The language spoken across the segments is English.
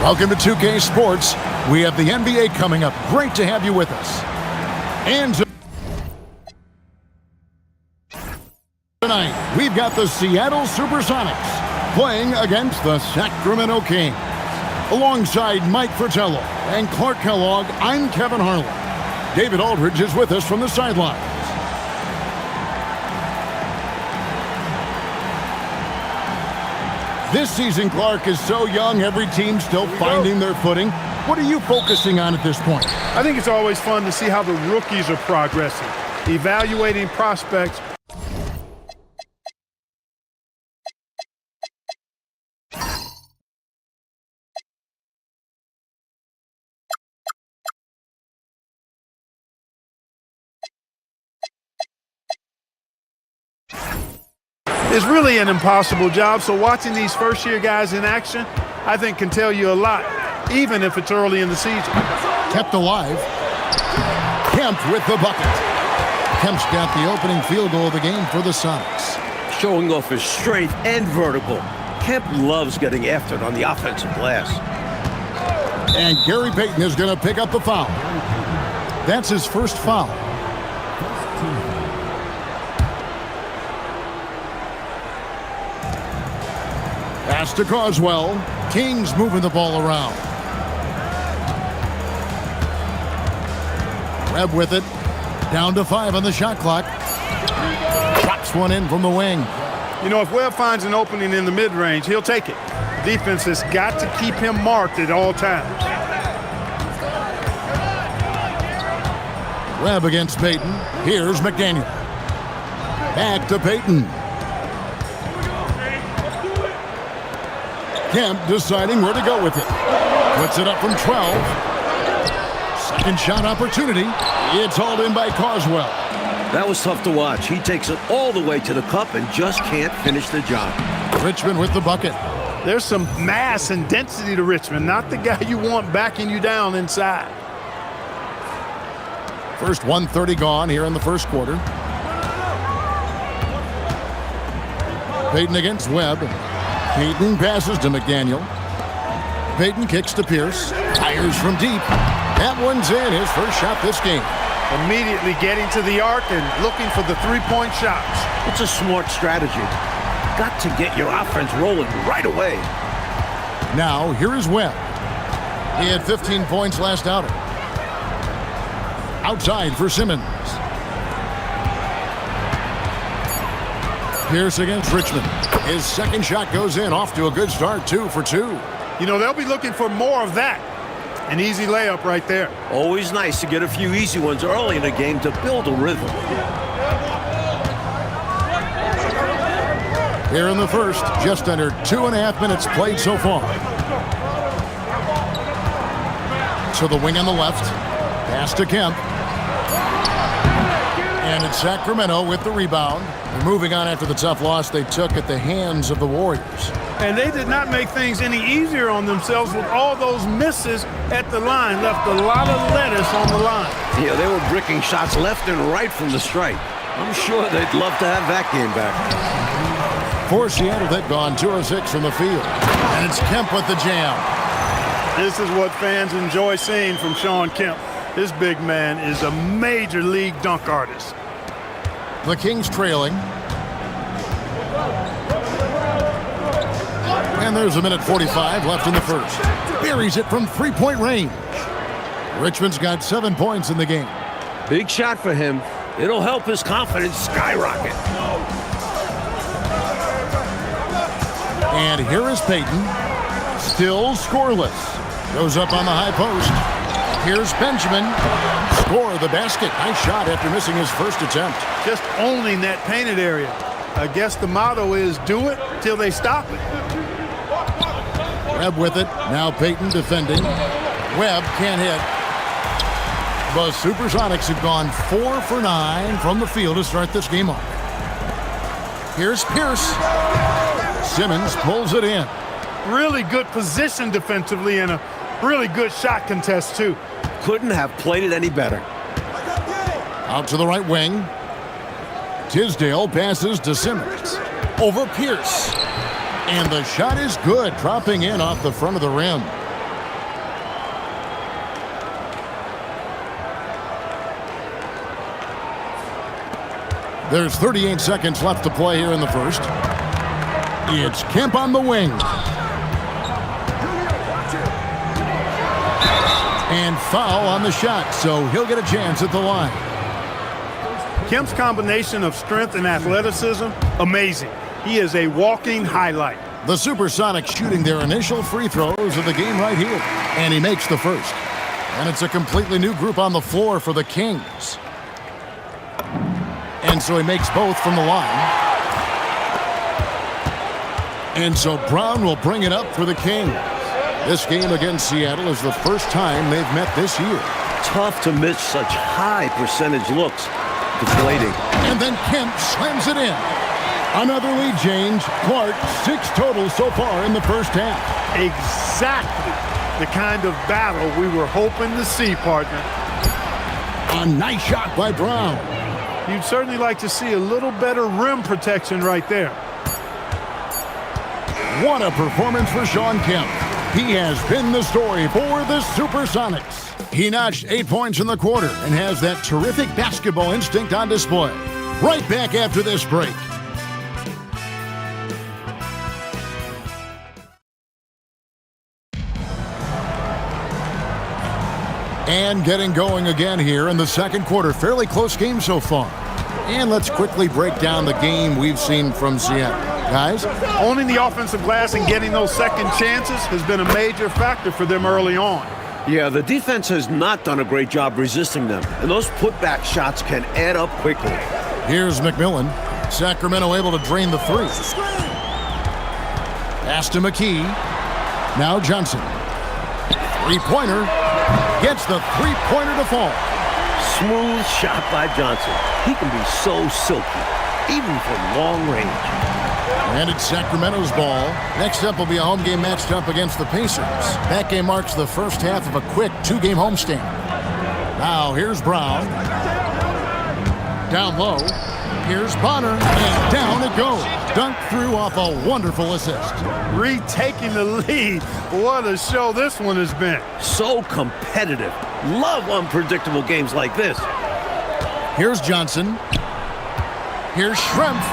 Welcome to 2K Sports. We have the NBA coming up. Great to have you with us. And tonight, we've got the Seattle Supersonics playing against the Sacramento Kings. Alongside Mike Fratello and Clark Kellogg, I'm Kevin Harlan. David Aldridge is with us from the sidelines. This season, Clark, is so young, every team's still finding their footing. What are you focusing on at this point? I think it's always fun to see how the rookies are progressing, evaluating prospects. It's really an impossible job, so watching these first-year guys in action, I think can tell you a lot, even if it's early in the season. Kept alive. Kemp with the bucket. Kemp's got the opening field goal of the game for the Sonics. Showing off his strength and vertical. Kemp loves getting after it on the offensive glass. And Gary Payton is going to pick up the foul. That's his first foul. Pass to Carswell. Kings moving the ball around. Webb with it. Down to 5 on the shot clock. Drops one in from the wing. You know, if Webb finds an opening in the mid-range, he'll take it. Defense has got to keep him marked at all times. Webb against Payton. Here's McDaniel. Back to Payton. Kemp deciding where to go with it. Puts it up from 12. Second shot opportunity. It's hauled in by Carswell. That was tough to watch. He takes it all the way to the cup and just can't finish the job. Richmond with the bucket. There's some mass and density to Richmond, not the guy you want backing you down inside. First 1:30 gone here in the first quarter. Payton against Webb. Payton passes to McDaniel. Payton kicks to Pierce. Fires from deep. That one's in. His first shot this game. Immediately getting to the arc and looking for the three-point shots. It's a smart strategy. Got to get your offense rolling right away. Now, here is Webb. He had 15 points last outing. Outside for Simmons. Pierce against Richmond. His second shot goes in, off to a good start, 2 for 2. You know, they'll be looking for more of that. An easy layup right there. Always nice to get a few easy ones early in a game to build a rhythm. Here in the first, just under 2.5 minutes played so far. To the wing on the left. Pass to Kemp. And it's Sacramento with the rebound. They're moving on after the tough loss they took at the hands of the Warriors. And they did not make things any easier on themselves with all those misses at the line. Left a lot of lettuce on the line. Yeah, they were bricking shots left and right from the stripe. I'm sure they'd love to have that game back. For Seattle, they've gone 2 of 6 from the field. And it's Kemp with the jam. This is what fans enjoy seeing from Shawn Kemp. This big man is a major league dunk artist. The Kings trailing. And there's 1:45 left in the first. Buries it from three-point range. Richmond's got 7 points in the game. Big shot for him. It'll help his confidence skyrocket. And here is Payton. Still scoreless. Goes up on the high post. Here's Benjamin. Score the basket. Nice shot after missing his first attempt. Just owning that painted area. I guess the motto is do it till they stop it. Webb with it. Now Payton defending. Webb can't hit. The Supersonics have gone 4 for 9 from the field to start this game off. Here's Pierce. Simmons pulls it in. Really good position defensively and a really good shot contest too. Couldn't have played it any better. Out to the right wing. Tisdale passes to Simmons. Over Pierce. And the shot is good, dropping in off the front of the rim. There's 38 seconds left to play here in the first. It's Kemp on the wing. And foul on the shot, so he'll get a chance at the line. Kemp's combination of strength and athleticism, amazing. He is a walking highlight. The Supersonics shooting their initial free throws of the game right here. And he makes the first. And it's a completely new group on the floor for the Kings. And so he makes both from the line. And so Brown will bring it up for the Kings. This game against Seattle is the first time they've met this year. Tough to miss such high percentage looks. Deflating. And then Kemp slams it in. Another lead change. Clark, 6 total so far in the first half. Exactly the kind of battle we were hoping to see, partner. A nice shot by Brown. You'd certainly like to see a little better rim protection right there. What a performance for Shawn Kemp. He has been the story for the Supersonics. He notched 8 points in the quarter and has that terrific basketball instinct on display. Right back after this break. And getting going again here in the second quarter. Fairly close game so far. And let's quickly break down the game we've seen from Seattle. Guys? Owning the offensive glass and getting those second chances has been a major factor for them early on. Yeah, the defense has not done a great job resisting them, and those putback shots can add up quickly. Here's McMillan. Sacramento able to drain the three. Pass to McKee. Now Johnson. Three-pointer. Gets the three-pointer to fall. Smooth shot by Johnson. He can be so silky, even from long range. And it's Sacramento's ball. Next up will be a home game matched up against the Pacers. That game marks the first half of a quick 2-game homestand. Now here's Brown. Down low. Here's Bonner. And down it goes. Dunked through off a wonderful assist. Retaking the lead. What a show this one has been. So competitive. Love unpredictable games like this. Here's Johnson. Here's Schrempf.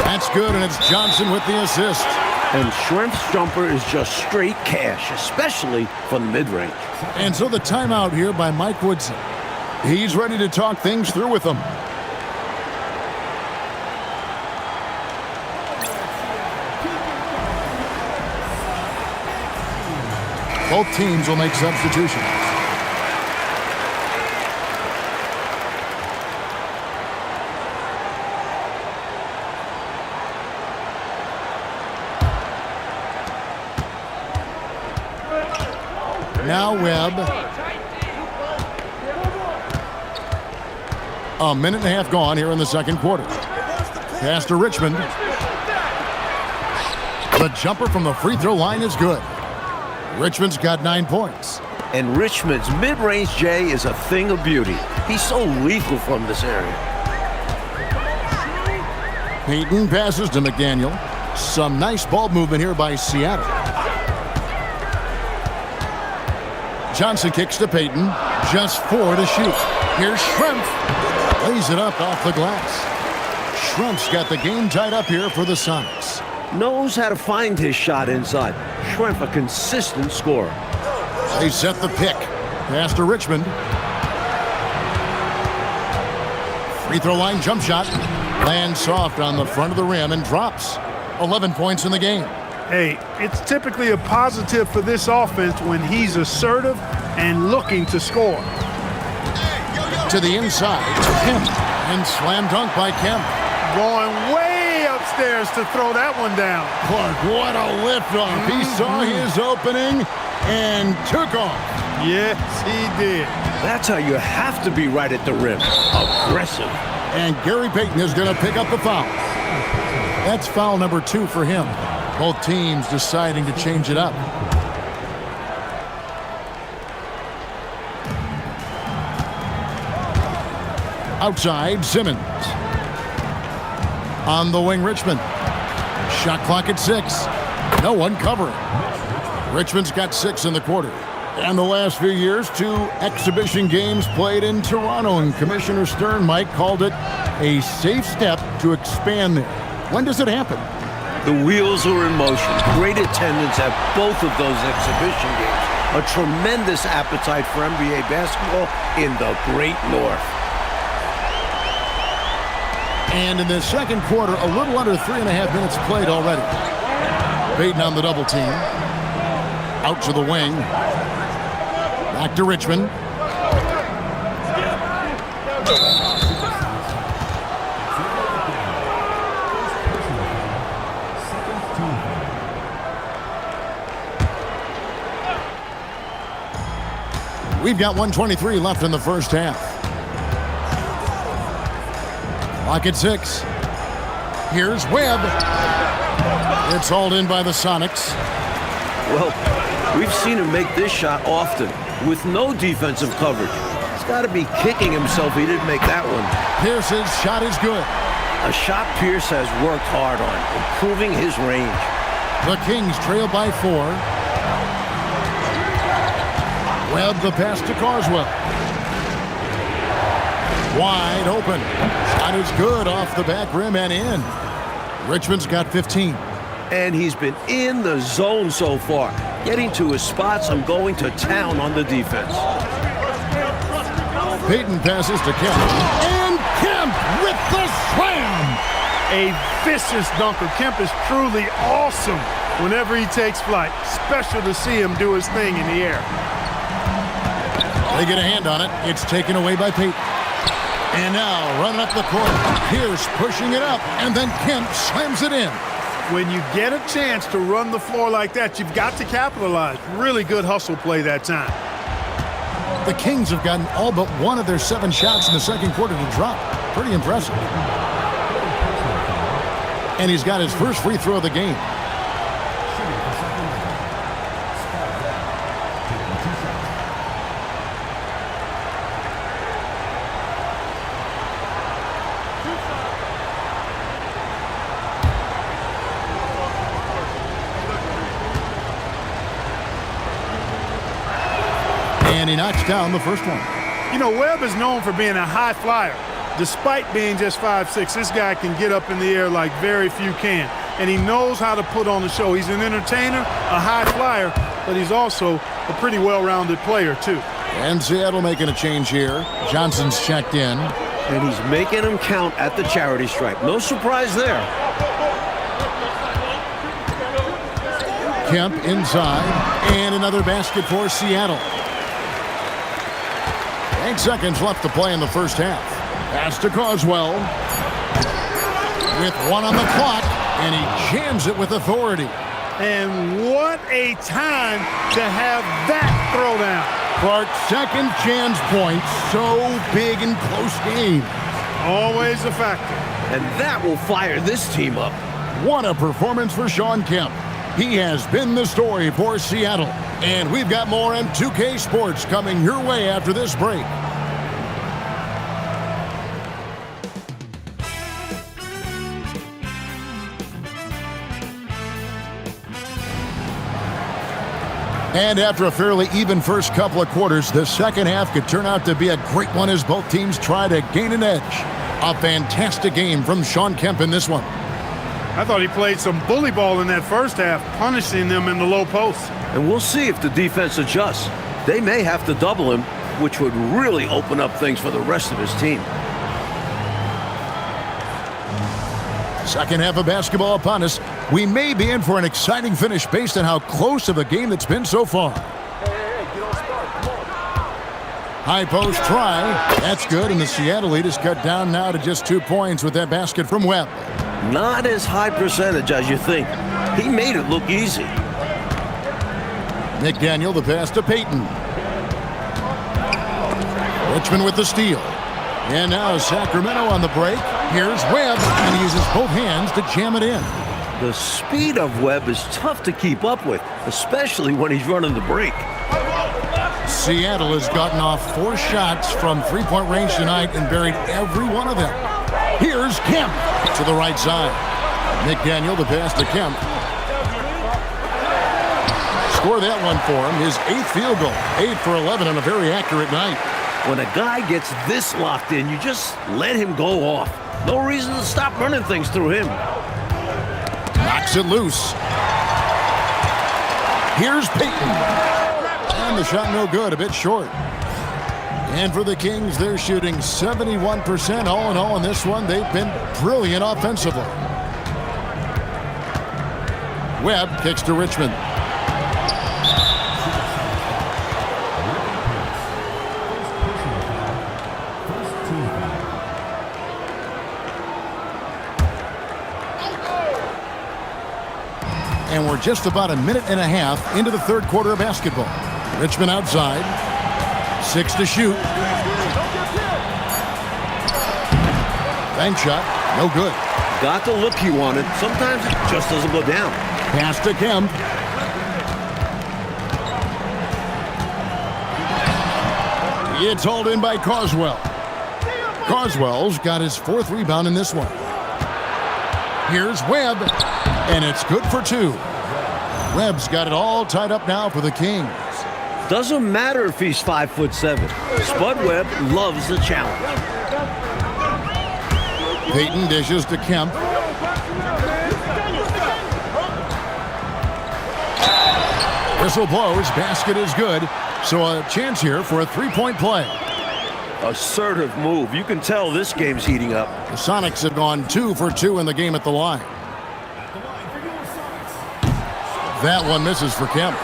That's good, and it's Johnson with the assist. And Schrempf's jumper is just straight cash, especially from the mid-range. And so the timeout here by Mike Woodson. He's ready to talk things through with them. Both teams will make substitutions. Now Webb. A minute and a half gone here in the second quarter. Pass to Richmond. The jumper from the free throw line is good. Richmond's got 9 points. And Richmond's mid-range J is a thing of beauty. He's so lethal from this area. Payton passes to McDaniel. Some nice ball movement here by Seattle. Johnson kicks to Payton. Just 4 to shoot. Here's Schrempf. Lays it up off the glass. Schrempf's got the game tied up here for the Sonics. Knows how to find his shot inside. Schrempf, a consistent scorer. They set the pick. Pass to Richmond. Free throw line jump shot. Lands soft on the front of the rim and drops. 11 points in the game. Hey, it's typically a positive for this offense when he's assertive and looking to score. To the inside to Kemp. And slam dunk by Kemp. Going way upstairs to throw that one down. Clark, what a liftoff. He saw his opening and took off. Yes, he did. That's how you have to be right at the rim. Aggressive. And Gary Payton is going to pick up the foul. That's foul number 2 for him. Both teams deciding to change it up. Outside, Simmons. On the wing, Richmond. Shot clock at 6. No one covering. Richmond's got 6 in the quarter. And the last few years, 2 exhibition games played in Toronto, and Commissioner Stern, Mike, called it A safe step to expand there. When does it happen? The wheels are in motion. Great attendance at both of those exhibition games. A tremendous appetite for NBA basketball in the Great North. And in the second quarter, a little under 3.5 minutes played already. Payton on the double team. Out to the wing. Back to Richmond. We've got 1:23 left in the first half. Clock at 6. Here's Webb. It's hauled in by the Sonics. Well, we've seen him make this shot often with no defensive coverage. He's got to be kicking himself he didn't make that one. Pierce's shot is good. A shot Pierce has worked hard on, improving his range. The Kings trail by 4. Webb the pass to Carswell. Wide open. Shot is good off the back rim and in. Richmond's got 15. And he's been in the zone so far. Getting to his spots and going to town on the defense. Payton passes to Kemp. And Kemp with the slam! A vicious dunker. Kemp is truly awesome whenever he takes flight. Special to see him do his thing in the air. They get a hand on it. It's taken away by Payton. And now running up the court. Pierce pushing it up. And then Kemp slams it in. When you get a chance to run the floor like that, you've got to capitalize. Really good hustle play that time. The Kings have gotten all but one of their 7 shots in the second quarter to drop. Pretty impressive. And he's got his first free throw of the game. And he knocks down the first one. You know, Webb is known for being a high flyer. Despite being just 5'6", this guy can get up in the air like very few can. And he knows how to put on the show. He's an entertainer, a high flyer, but he's also a pretty well-rounded player, too. And Seattle making a change here. Johnson's checked in. And he's making them count at the charity stripe. No surprise there. Kemp inside. And another basket for Seattle. 8 seconds left to play in the first half. Pass to Carswell. With 1 on the clock. And he jams it with authority. And what a time to have that throwdown. Clark's second chance point. So big and close game. Always a factor. And that will fire this team up. What a performance for Shawn Kemp. He has been the story for Seattle. And we've got more on 2K Sports coming your way after this break. And after a fairly even first couple of quarters, the second half could turn out to be a great one as both teams try to gain an edge. A fantastic game from Shawn Kemp in this one. I thought he played some bully ball in that first half, punishing them in the low post. And we'll see if the defense adjusts. They may have to double him, which would really open up things for the rest of his team. Second half of basketball upon us. We may be in for an exciting finish based on how close of a game that's been so far. High post try. That's good, and the Seattle lead is cut down now to just 2 points with that basket from Webb. Not as high percentage as you think. He made it look easy. McDaniel, the pass to Payton. Richmond with the steal. And now Sacramento on the break. Here's Webb, and he uses both hands to jam it in. The speed of Webb is tough to keep up with, especially when he's running the break. Seattle has gotten off 4 shots from three-point range tonight and buried every one of them. Here's Kemp to the right side. McDaniel, the pass to Kemp. Score that one for him, his 8th field goal. 8 for 11 on a very accurate night. When a guy gets this locked in, you just let him go off. No reason to stop running things through him. Knocks it loose. Here's Payton. And the shot no good, a bit short. And for the Kings, they're shooting 71% all in all in this one. They've been brilliant offensively. Webb kicks to Richmond. And we're just about a minute and a half into the third quarter of basketball. Richmond outside. 6 to shoot. Bank shot. No good. Got the look he wanted. Sometimes it just doesn't go down. Pass to Kemp. It's hauled in by Carswell. Carswell's got his 4th rebound in this one. Here's Webb. And it's good for 2. Webb's got it all tied up now for the Kings. Doesn't matter if he's 5'7". Spud Webb loves the challenge. Payton dishes to Kemp. Whistle blows. Basket is good. So a chance here for a 3-point play. Assertive move. You can tell this game's heating up. The Sonics have gone 2 for 2 in the game at the line. That one misses for Kemp.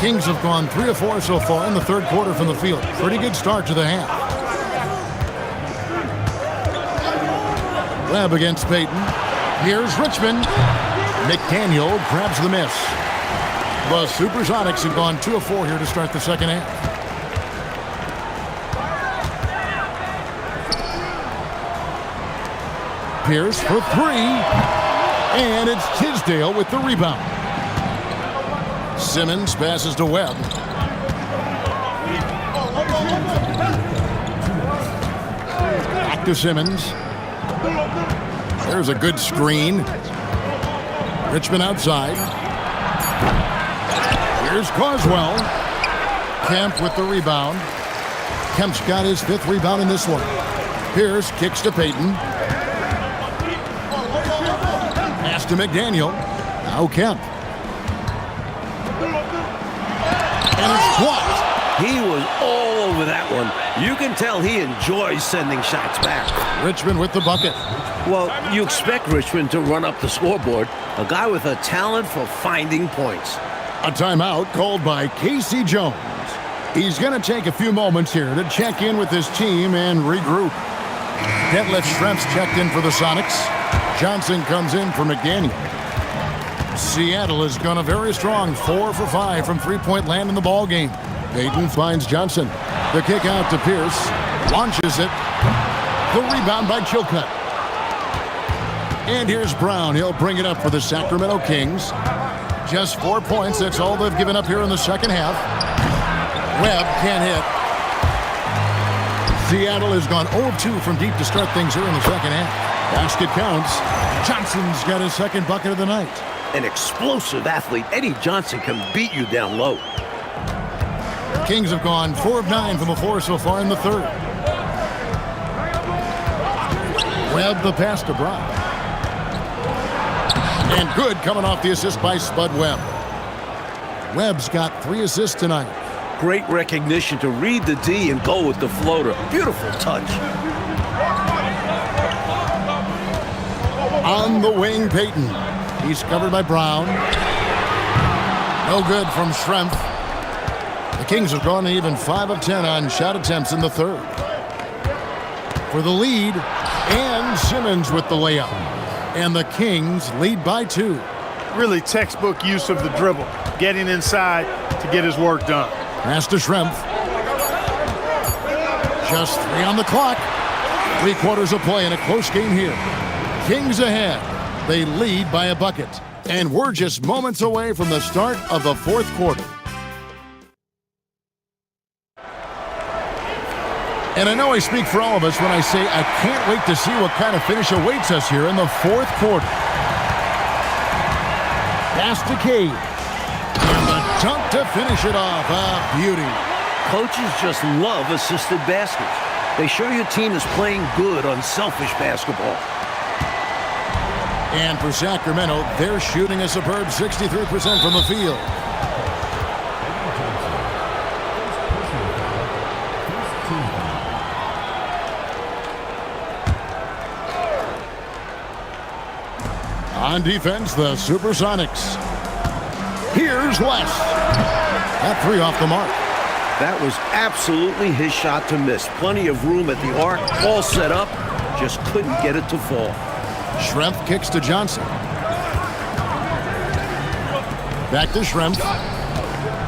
Kings have gone 3 of 4 so far in the third quarter from the field. Pretty good start to the half. Webb against Payton. Here's Richmond. McDaniel grabs the miss. The Supersonics have gone 2 of 4 here to start the second half. Pierce for 3. And it's Tisdale with the rebound. Simmons passes to Webb. Back to Simmons. There's a good screen. Richmond outside. Here's Carswell. Kemp with the rebound. Kemp's got his 5th rebound in this one. Pierce kicks to Payton. Pass to McDaniel. Now Kemp. And it's blocked. He was all over that one. You can tell he enjoys sending shots back. Richmond with the bucket. Well, you expect Richmond to run up the scoreboard. A guy with a talent for finding points. A timeout called by Casey Jones. He's going to take a few moments here to check in with his team and regroup. Detlef Schrempf's checked in for the Sonics. Johnson comes in for McDaniel. Seattle has gone a very strong 4 for 5 from 3-point land in the ball game. Payton finds Johnson. The kick out to Pierce. Launches it. The rebound by Chilcutt. And here's Brown. He'll bring it up for the Sacramento Kings. Just 4 points. That's all they've given up here in the second half. Webb can't hit. Seattle has gone 0-2 from deep to start things here in the second half. Basket counts. Johnson's got his 2nd bucket of the night. An explosive athlete. Eddie Johnson can beat you down low. Kings have gone 4 of 9 from the floor so far in the third. Webb the pass to Brown. And good coming off the assist by Spud Webb. Webb's got 3 assists tonight. Great recognition to read the D and go with the floater. Beautiful touch. On the wing, Payton. He's covered by Brown. No good from Schrempf. The Kings have gone even 5 of 10 on shot attempts in the third. For the lead, and Simmons with the layup. And the Kings lead by 2. Really textbook use of the dribble, getting inside to get his work done. Pass to Schrempf. Just 3 on the clock. 3 quarters of play in a close game here. Kings ahead. They lead by a bucket. And we're just moments away from the start of the fourth quarter. And I know I speak for all of us when I say I can't wait to see what kind of finish awaits us here in the fourth quarter. Pass to Cade. And the dunk to finish it off. A beauty. Coaches just love assisted baskets. They show your team is playing good, unselfish basketball. And for Sacramento, they're shooting a superb 63% from the field. On defense, the Supersonics. Here's West. That three off the mark. That was absolutely his shot to miss. Plenty of room at the arc, all set up, just couldn't get it to fall. Schrempf kicks to Johnson. Back to Schrempf.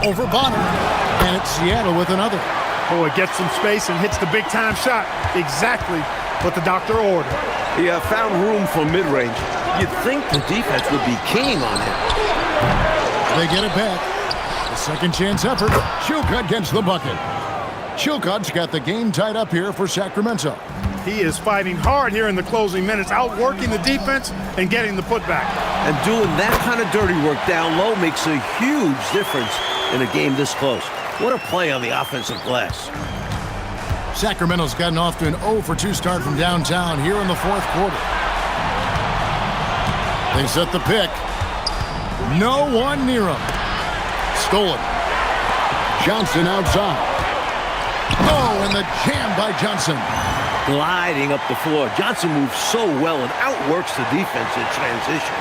Over Bonner. And it's Seattle with another. Oh, it gets some space and hits the big-time shot. Exactly what the doctor ordered. He found room for mid-range. You'd think the defense would be keying on him. They get it back. A second chance effort. Chilcutt gets the bucket. Chilcutt's got the game tied up here for Sacramento. He is fighting hard here in the closing minutes, outworking the defense and getting the putback. And doing that kind of dirty work down low makes a huge difference in a game this close. What a play on the offensive glass. Sacramento's gotten off to an 0-for-2 start from downtown here in the fourth quarter. They set the pick. No one near him. Stolen. Johnson outside. Oh, and the jam by Johnson. Gliding up the floor. Johnson moves so well and outworks the defense in transition.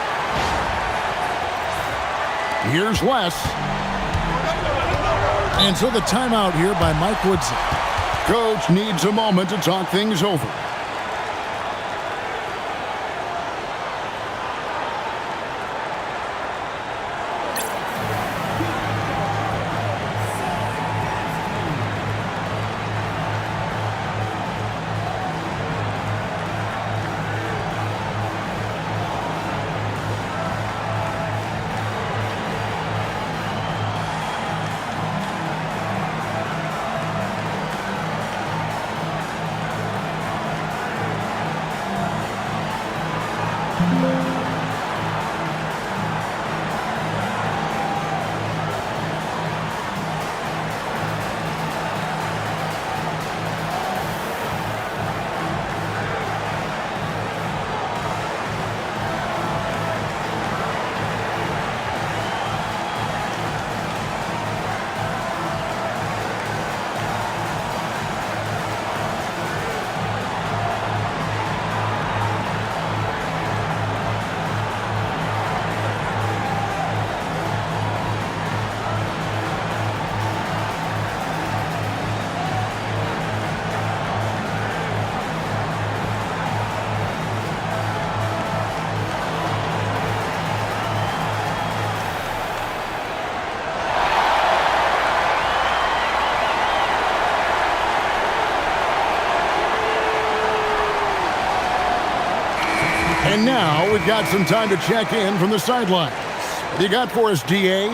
Here's Wes. And so the timeout here by Mike Woodson. Coach needs a moment to talk things over. And now we've got some time to check in from the sidelines. What do you got for us, DA?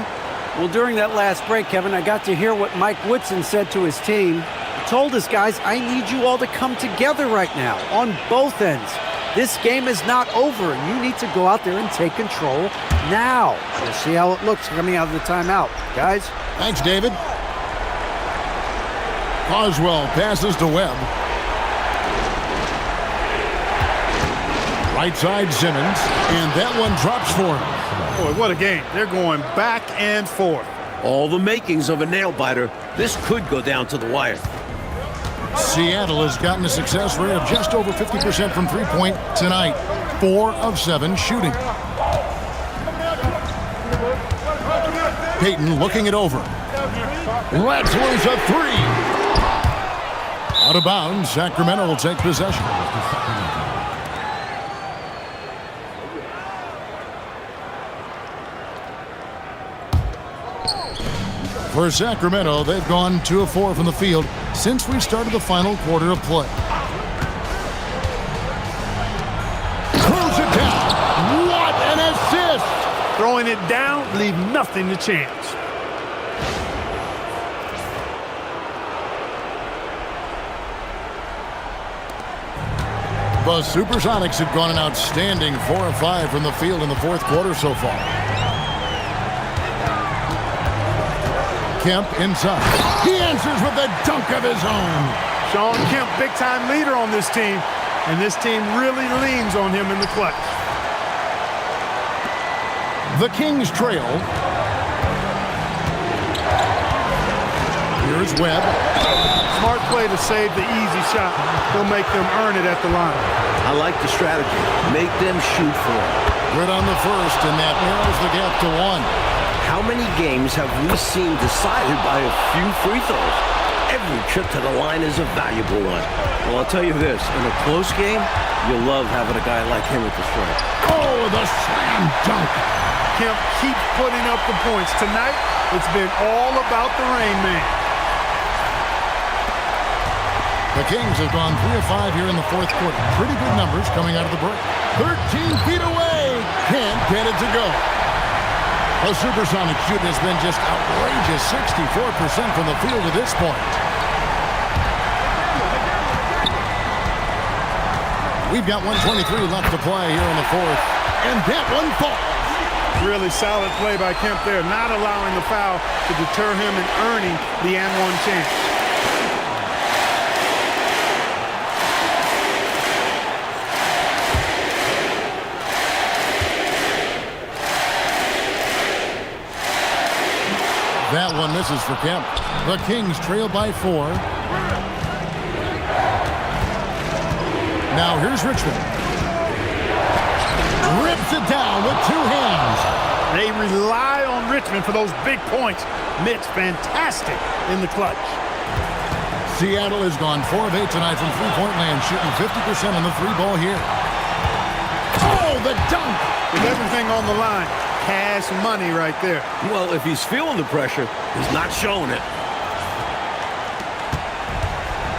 Well, during that last break, Kevin, I got to hear what Mike Woodson said to his team. He told his guys, I need you all to come together right now on both ends. This game is not over, and you need to go out there and take control now. We'll see how it looks coming out of the timeout. Guys? Thanks, David. Coswell passes to Webb. Right side Simmons, and that one drops for him. Boy, what a game. They're going back and forth. All the makings of a nail-biter. This could go down to the wire. Seattle has gotten a success rate of just over 50% from three-point tonight. 4 of 7 shooting. Payton looking it over. Lets loose a three. Out of bounds, Sacramento will take possession. For Sacramento, they've gone 2 of 4 from the field since we started the final quarter of play. Throws it down. What an assist! Throwing it down, leave nothing to chance. The Supersonics have gone an outstanding 4 of 5 from the field in the fourth quarter so far. Kemp inside. He answers with a dunk of his own. Shawn Kemp, big-time leader on this team, and this team really leans on him in the clutch. The Kings trail. Here's Webb. Smart play to save the easy shot. He'll make them earn it at the line. I like the strategy. Make them shoot for it. Good on the first, and that narrows the gap to 1. How many games have we seen decided by a few free throws? Every trip to the line is a valuable one. Well, I'll tell you this, in a close game, you'll love having a guy like him at the strike. Oh, the slam dunk. Kemp keeps putting up the points. Tonight, it's been all about the Rain Man. The Kings have gone 3 of 5 here in the fourth quarter. Pretty good numbers coming out of the break. 13 feet away. Can't get it to go. The Supersonics shooting has been just outrageous. 64% from the field at this point. We've got 1:23 left to play here in the fourth. And that one falls. Really solid play by Kemp there, not allowing the foul to deter him and earning the and-one chance. That one misses for Kemp. The Kings trail by 4. Now here's Richmond. Rips it down with 2 hands. They rely on Richmond for those big points. Mitch, fantastic in the clutch. Seattle has gone 4 of 8 tonight from three-point land, shooting 50% on the 3-ball here. Oh, the dunk! With everything on the line. Cash money right there. Well, if he's feeling the pressure, he's not showing it.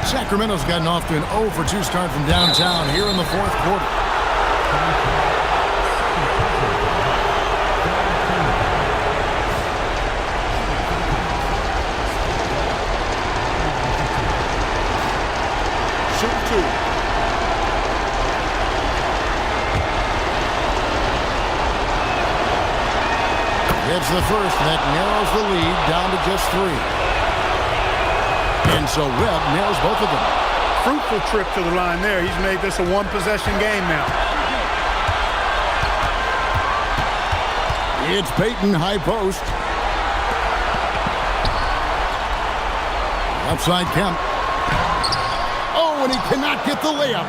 Sacramento's gotten off to an 0 for 2 start from downtown here in the fourth quarter. Shoot 2. It's the first, and that narrows the lead down to just 3. And so Webb nails both of them. Fruitful trip to the line there. He's made this a one-possession game now. It's Payton, high post. Outside Kemp. Oh, and he cannot get the layup.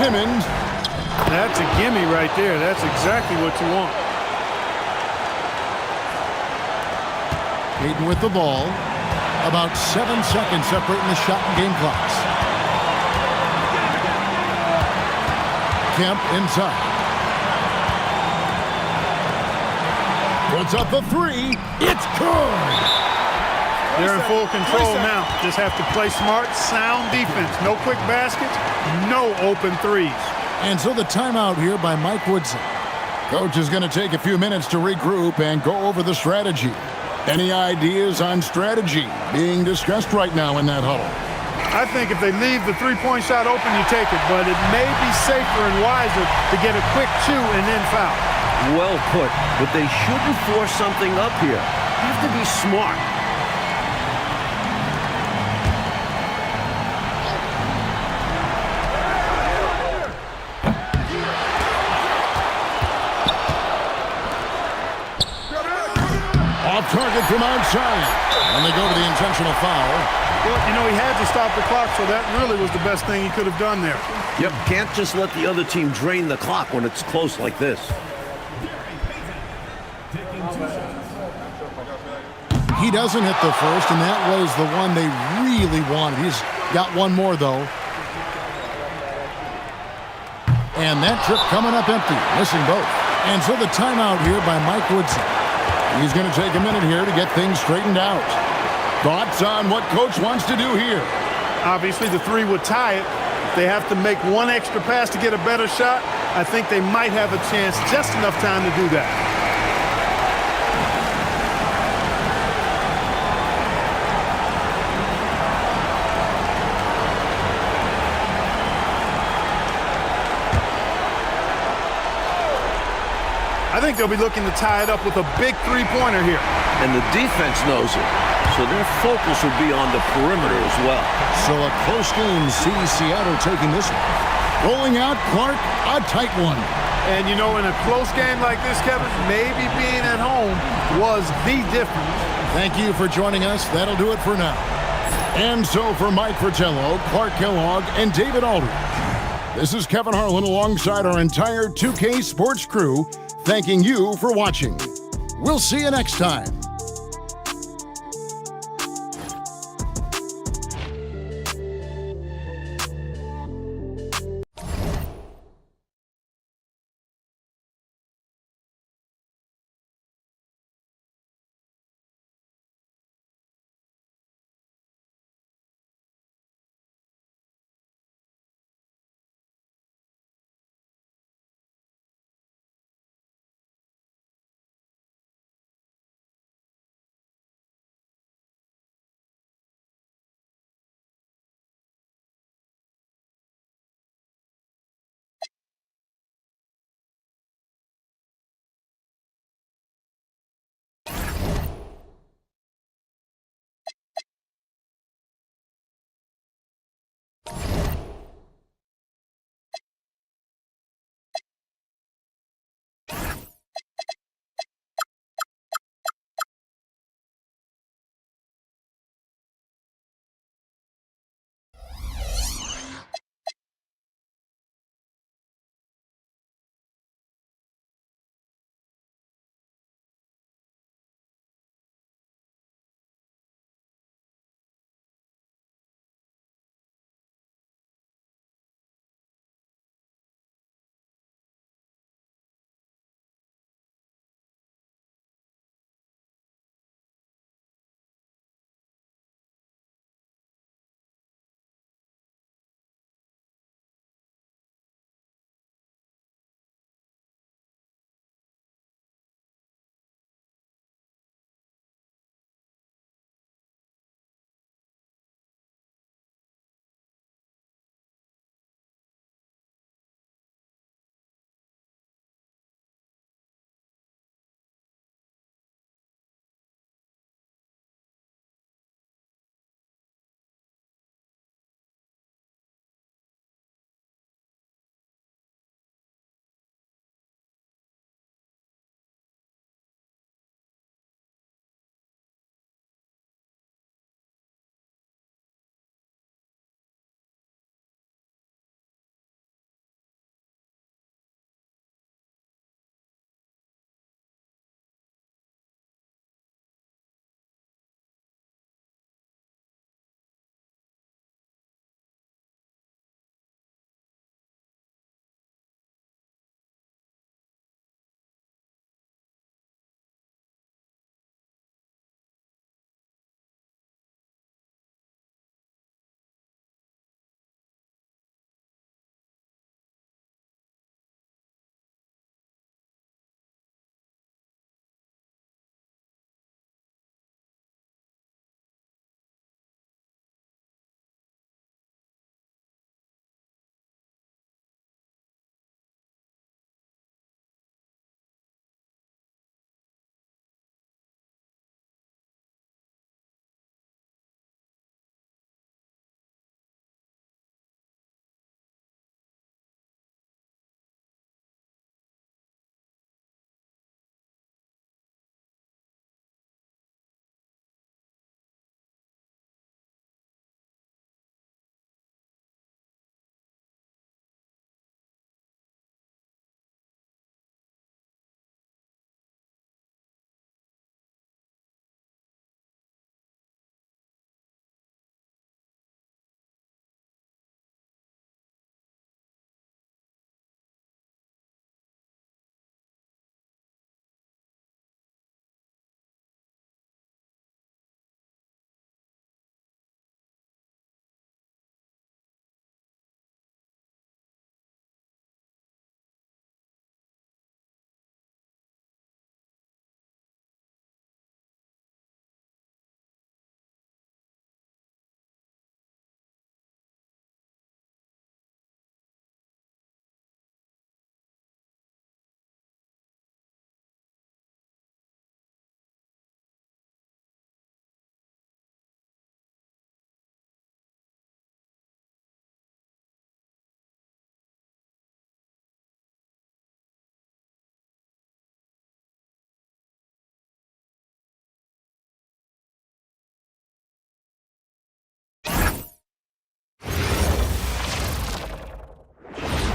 Simmons. That's a gimme right there. That's exactly what you want. Payton with the ball. About 7 seconds separating the shot and game clocks. Kemp inside. Puts up the 3. It's good. They're in full control now. Just have to play smart, sound defense. No quick baskets, no open threes. And so the timeout here by Mike Woodson. Coach is going to take a few minutes to regroup and go over the strategy. Any ideas on strategy being discussed right now in that huddle? I think if they leave the three-point shot open, you take it. But it may be safer and wiser to get a quick 2 and then foul. Well put, but they shouldn't force something up here. You have to be smart. Off target from outside. And they go to the intentional foul. Well, you know, he had to stop the clock, so that really was the best thing he could have done there. Yep, can't just let the other team drain the clock when it's close like this. He doesn't hit the first, and that was the one they really wanted. He's got one more, though. And that trip coming up empty, missing both. And so the timeout here by Mike Woodson. He's going to take a minute here to get things straightened out. Thoughts on what Coach wants to do here? Obviously, the 3 would tie it. They have to make one extra pass to get a better shot. I think they might have a chance, just enough time to do that. I think they'll be looking to tie it up with a big three-pointer here. And the defense knows it. so their focus will be on the perimeter as well. So a close game sees Seattle taking this one. Rolling out, Clark, a tight one. And, you know, in a close game like this, Kevin, maybe being at home was the difference. Thank you for joining us. That'll do it for now. And so for Mike Fratello, Clark Kellogg, and David Aldridge, this is Kevin Harlan alongside our entire 2K Sports crew, thanking you for watching. We'll see you next time.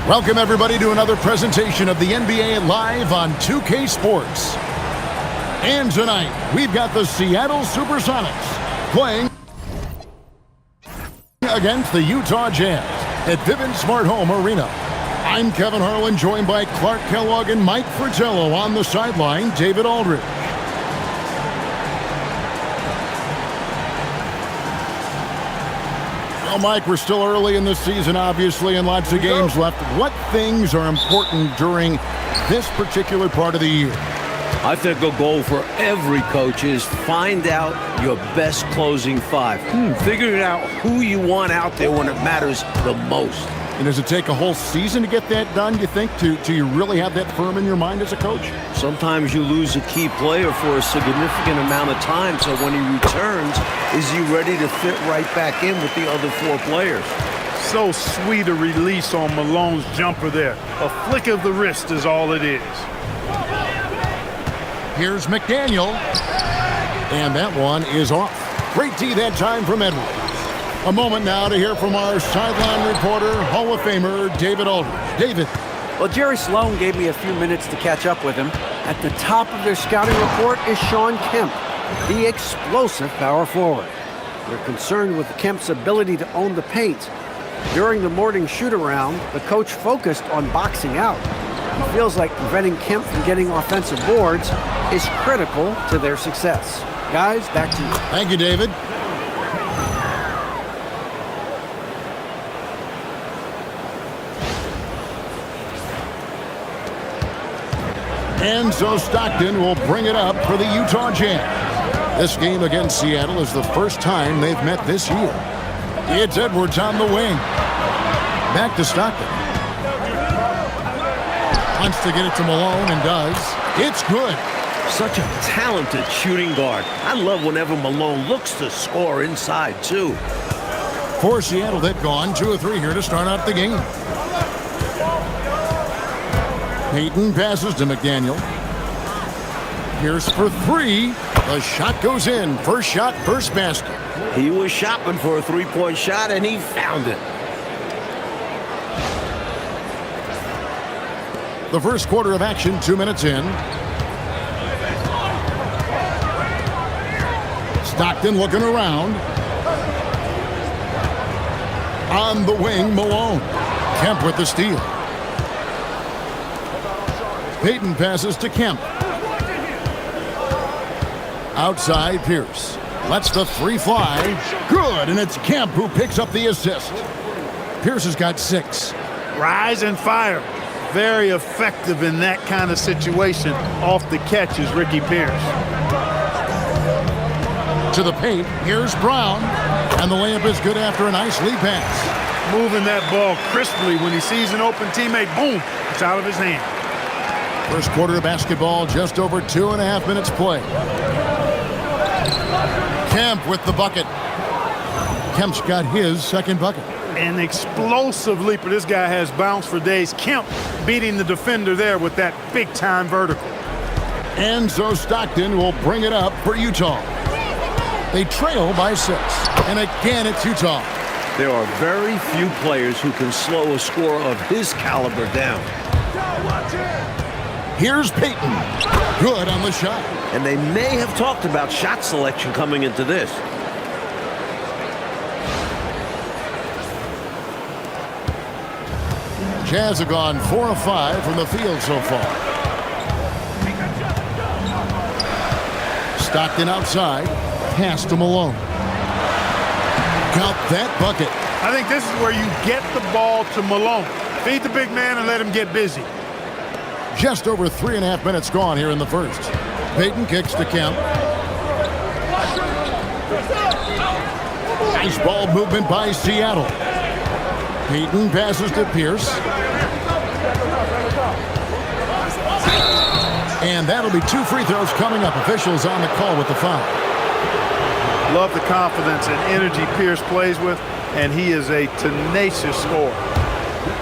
Welcome, everybody, to another presentation of the NBA live on 2K Sports. And tonight, we've got the Seattle Supersonics playing against the Utah Jazz at Vivint Smart Home Arena. I'm Kevin Harlan, joined by Clark Kellogg and Mike Fratello. On the sideline, David Aldridge. Well, Mike, we're still early in the season, obviously, and lots of games left. What things are important during this particular part of the year? I think a goal for every coach is find out your best closing five. Figuring out who you want out there when it matters the most. And does it take a whole season to get that done, you think, to you really have that firm in your mind as a coach? Sometimes you lose a key player for a significant amount of time, so when he returns, is he ready to fit right back in with the other four players? So sweet a release on Malone's jumper there. A flick of the wrist is all it is. Here's McDaniel. And that one is off. Great D that time from Edwards. A moment now to hear from our sideline reporter, Hall of Famer, David Aldridge. David. Well, Jerry Sloan gave me a few minutes to catch up with him. At the top of their scouting report is Shawn Kemp, the explosive power forward. They're concerned with Kemp's ability to own the paint. During the morning shoot-around, the coach focused on boxing out. He feels like preventing Kemp from getting offensive boards is critical to their success. Guys, back to you. Thank you, David. And so Stockton will bring it up for the Utah Jazz. This game against Seattle is the first time they've met this year. It's Edwards on the wing. Back to Stockton. Wants to get it to Malone and does. It's good. Such a talented shooting guard. I love whenever Malone looks to score inside, too. For Seattle, they've gone 2 of 3 here to start out the game. Payton passes to McDaniel. Here's for 3. The shot goes in. First shot, first basket. He was shopping for a three-point shot, and he found it. The first quarter of action, 2 minutes in. Stockton looking around. On the wing, Malone. Kemp with the steal. Payton passes to Kemp. Outside, Pierce. Lets the 3 fly. Good, and it's Kemp who picks up the assist. Pierce has got 6. Rise and fire. Very effective in that kind of situation. Off the catch is Ricky Pierce. To the paint, here's Brown. And the layup is good after a nice lead pass. Moving that ball crisply when he sees an open teammate. Boom, it's out of his hand. First quarter of basketball, just over 2.5 minutes play. Kemp with the bucket. Kemp's got his second bucket. An explosive leaper. This guy has bounce for days. Kemp beating the defender there with that big-time vertical. And so Stockton will bring it up for Utah. They trail by 6. And again, it's Utah. There are very few players who can slow a scorer of his caliber down. Here's Payton. Good on the shot. And they may have talked about shot selection coming into this. Jazz have gone 4 of 5 from the field so far. Stockton outside. Pass to Malone. Count that bucket. I think this is where you get the ball to Malone. Feed the big man and let him get busy. Just over 3.5 minutes gone here in the first. Payton kicks to Kemp. Nice ball movement by Seattle. Payton passes to Pierce. And that'll be 2 free throws coming up. Officials on the call with the foul. Love the confidence and energy Pierce plays with, and he is a tenacious scorer.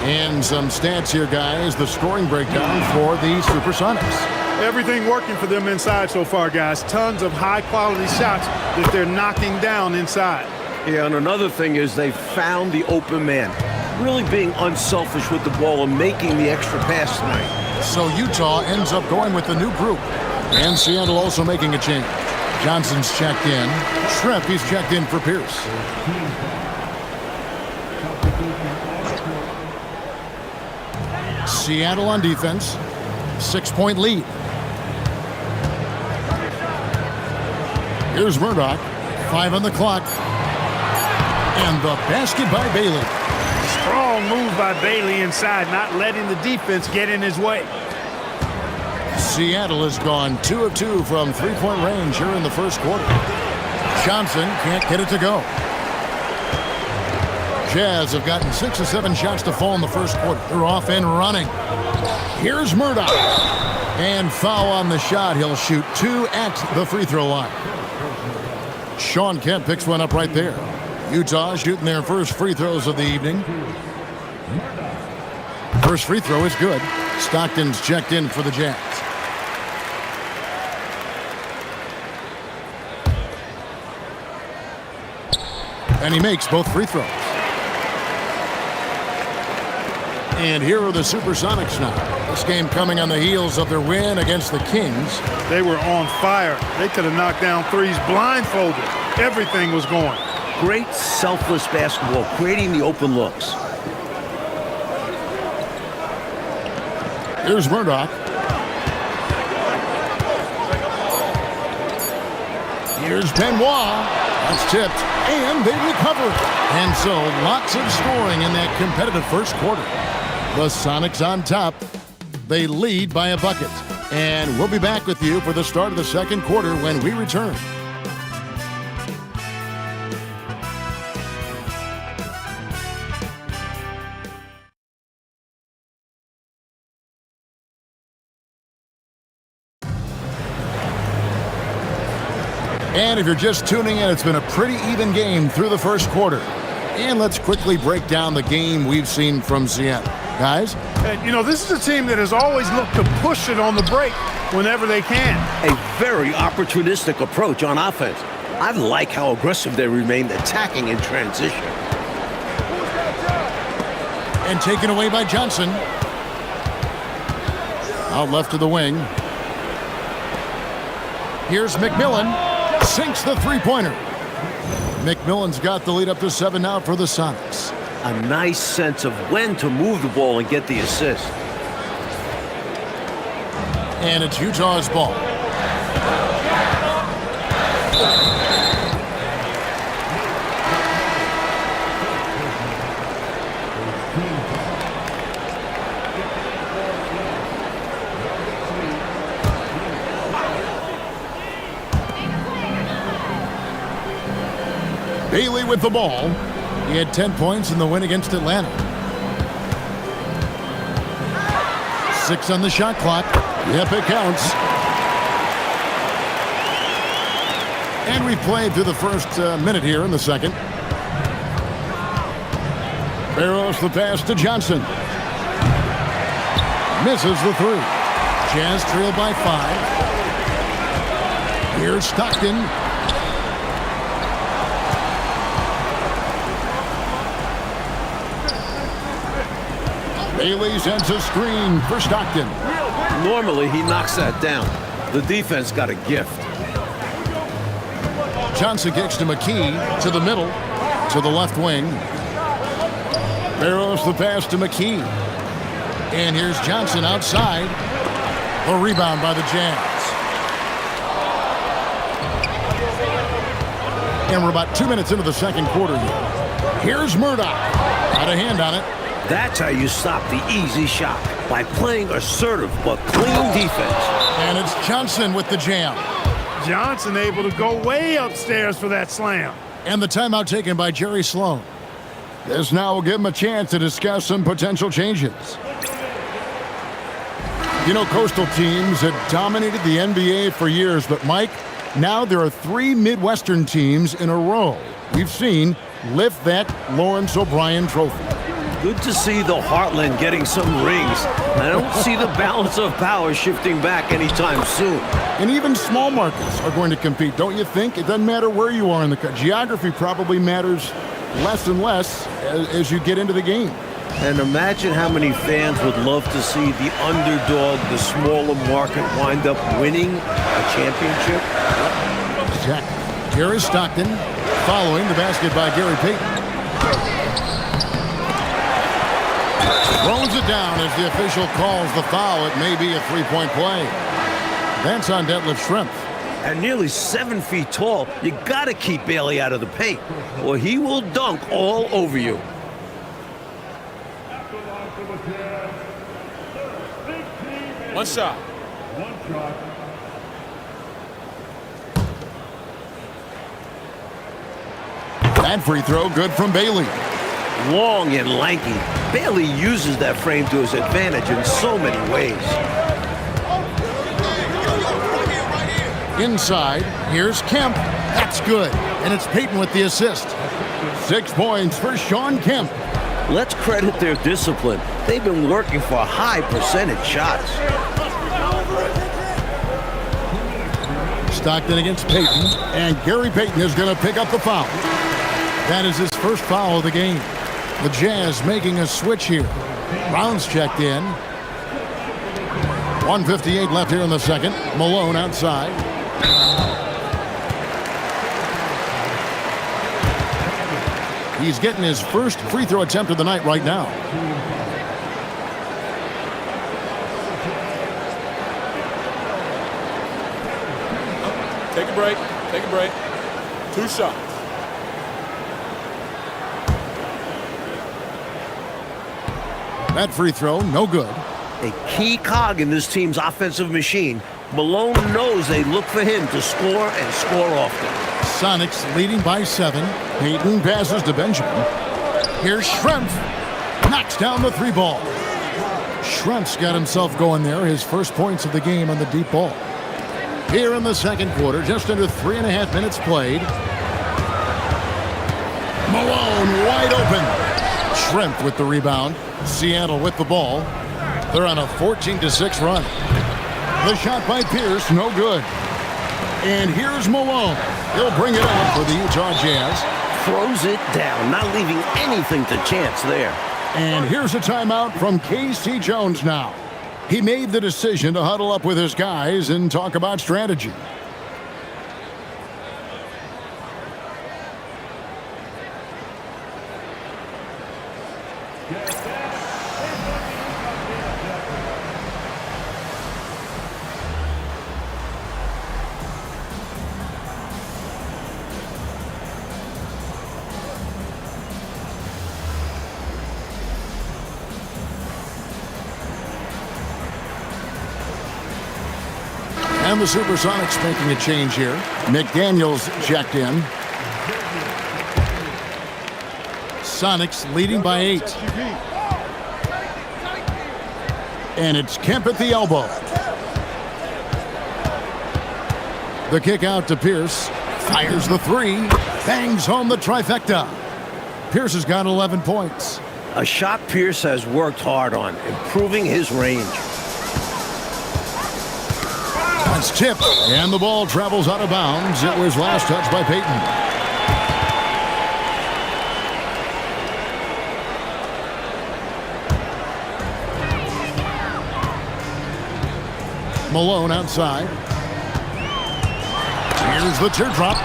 And some stats here, guys. The scoring breakdown for the Supersonics. Everything working for them inside so far, guys. Tons of high-quality shots that they're knocking down inside. Yeah, and another thing is they found the open man. really being unselfish with the ball and making the extra pass tonight. So Utah ends up going with the new group. And Seattle also making a change. Johnson's checked in. Shrimp, he's checked in for Pierce. Seattle on defense. 6-point lead. Here's Murdoch. 5 on the clock. And the basket by Bailey. Strong move by Bailey inside, not letting the defense get in his way. Seattle has gone 2 of 2 from three-point range here in the first quarter. Johnson can't get it to go. Jazz have gotten 6 or 7 shots to fall in the first quarter. They're off and running. Here's Murdoch. And foul on the shot. He'll shoot 2 at the free throw line. Sean Kemp picks one up right there. Utah shooting their first free throws of the evening. First free throw is good. Stockton's checked in for the Jazz. And he makes both free throws. And here are the Supersonics now. This game coming on the heels of their win against the Kings. They were on fire. They could have knocked down threes blindfolded. Everything was going. Great selfless basketball, creating the open looks. Here's Murdoch. Here's Benoit. That's tipped. And they recover. And so lots of scoring in that competitive first quarter. The Sonics on top. They lead by a bucket. And we'll be back with you for the start of the second quarter when we return. And if you're just tuning in, it's been a pretty even game through the first quarter. And let's quickly break down the game we've seen from Seattle. Guys? And, you know, this is a team that has always looked to push it on the break whenever they can. A very opportunistic approach on offense. I like how aggressive they remained attacking in transition. And taken away by Johnson. Out left to the wing. Here's McMillan. Sinks the three-pointer. McMillan's got the lead up to 7 now for the Sonics. A nice sense of when to move the ball and get the assist. And it's Utah's ball. Bailey with the ball. He had 10 points in the win against Atlanta. 6 on the shot clock. Yep, it counts. And we've played through the first minute here in the second. Barrows the pass to Johnson. Misses the 3. Jazz trailed by 5. Here's Stockton. Bailey sends a screen for Stockton. Normally, he knocks that down. The defense got a gift. Johnson kicks to McKee, to the middle, to the left wing. Barrows the pass to McKee. And here's Johnson outside. A rebound by the Jazz. And we're about 2 minutes into the second quarter here. Here's Murdoch. Got a hand on it. That's how you stop the easy shot, by playing assertive but clean defense. And it's Johnson with the jam. Johnson able to go way upstairs for that slam. And the timeout taken by Jerry Sloan. This now will give him a chance to discuss some potential changes. You know, coastal teams had dominated the NBA for years, but Mike, now there are 3 Midwestern teams in a row we've seen lift that Lawrence O'Brien trophy. Good to see the Heartland getting some rings. I don't see the balance of power shifting back anytime soon. And even small markets are going to compete, don't you think? It doesn't matter where you are in the country. Geography probably matters less and less as you get into the game. And imagine how many fans would love to see the underdog, the smaller market, wind up winning a championship. Check. Here is Stockton following the basket by Gary Payton. Throws it down as the official calls the foul. It may be a three-point play. That's on Detlef Schrempf. At nearly 7 feet tall, you got to keep Bailey out of the paint, or he will dunk all over you. One shot. That free throw good from Bailey. Long and lanky, Bailey uses that frame to his advantage in so many ways. Inside, here's Kemp. That's good. And it's Payton with the assist. 6 points for Shawn Kemp. Let's credit their discipline. They've been working for high percentage shots. Stockton against Payton, and Gary Payton is going to pick up the foul. That is his first foul of the game. The Jazz making a switch here. Brown's checked in. 1:58 left here in the second. Malone outside. He's getting his first free throw attempt of the night right now. Take a break. Take a break. 2 shots. That free throw, no good. A key cog in this team's offensive machine. Malone knows they look for him to score and score often. Sonics leading by 7. Payton passes to Benjamin. Here's Schrempf. Knocks down the 3 ball. Schrempf's got himself going there. His first points of the game on the deep ball. Here in the second quarter, just under 3.5 minutes played. Malone wide open. Schrempf with the rebound. Seattle with the ball. They're on a 14-6 run. The shot by Pierce, no good. And here's Malone. He'll bring it up for the Utah Jazz. Throws it down, not leaving anything to chance there. And here's a timeout from K.C. Jones now. He made the decision to huddle up with his guys and talk about strategy. And the Supersonics making a change here. McDaniels checked in. Sonics leading by 8. And it's Kemp at the elbow. The kick out to Pierce. Fires the 3. Bangs home the trifecta. Pierce has got 11 points. A shot Pierce has worked hard on, improving his range. That's tipped, and the ball travels out of bounds. It was last touched by Payton. Malone outside. Here's the teardrop,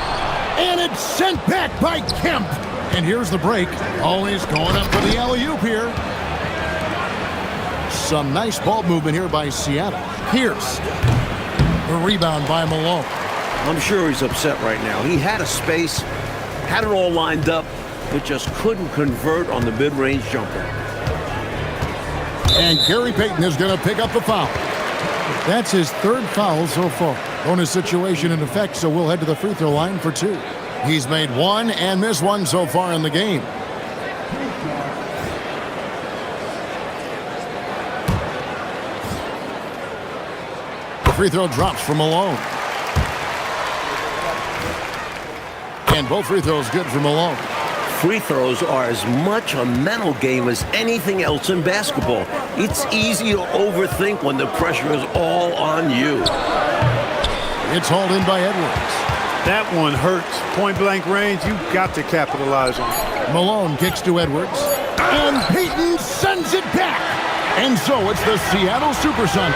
and it's sent back by Kemp. And here's the break. Always going up for the alley-oop here. Some nice ball movement here by Seattle. Pierce. The rebound by Malone. I'm sure he's upset right now. He had a space, had it all lined up, but just couldn't convert on the mid-range jumper. And Gary Payton is going to pick up the foul. That's his 3rd foul so far. Bonus situation in effect, so we'll head to the free throw line for 2. He's made 1 and missed 1 so far in the game. Free throw drops for Malone. And both free throws good for Malone. Free throws are as much a mental game as anything else in basketball. It's easy to overthink when the pressure is all on you. It's hauled in by Edwards. That one hurts. Point blank range, you've got to capitalize on it. Malone kicks to Edwards. And Peyton sends it back. And so it's the Seattle Supersonics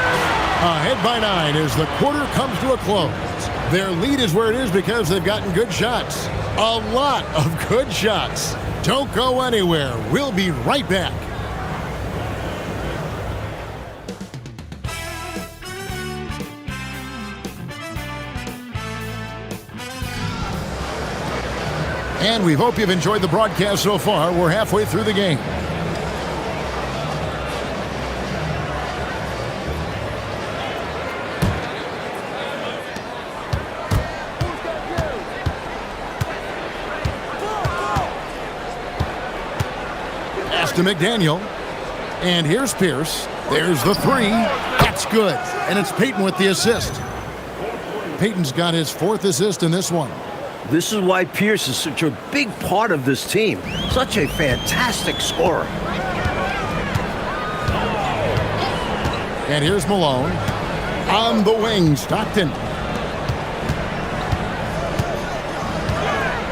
ahead by 9 as the quarter comes to a close. Their lead is where it is because they've gotten good shots. A lot of good shots. Don't go anywhere. We'll be right back. And we hope you've enjoyed the broadcast so far. We're halfway through the game. Pass to McDaniel. And here's Pierce. There's the 3. That's good. And it's Peyton with the assist. Peyton's got his 4th assist in this one. This is why Pierce is such a big part of this team. Such a fantastic scorer. And here's Malone. On the wing, Stockton.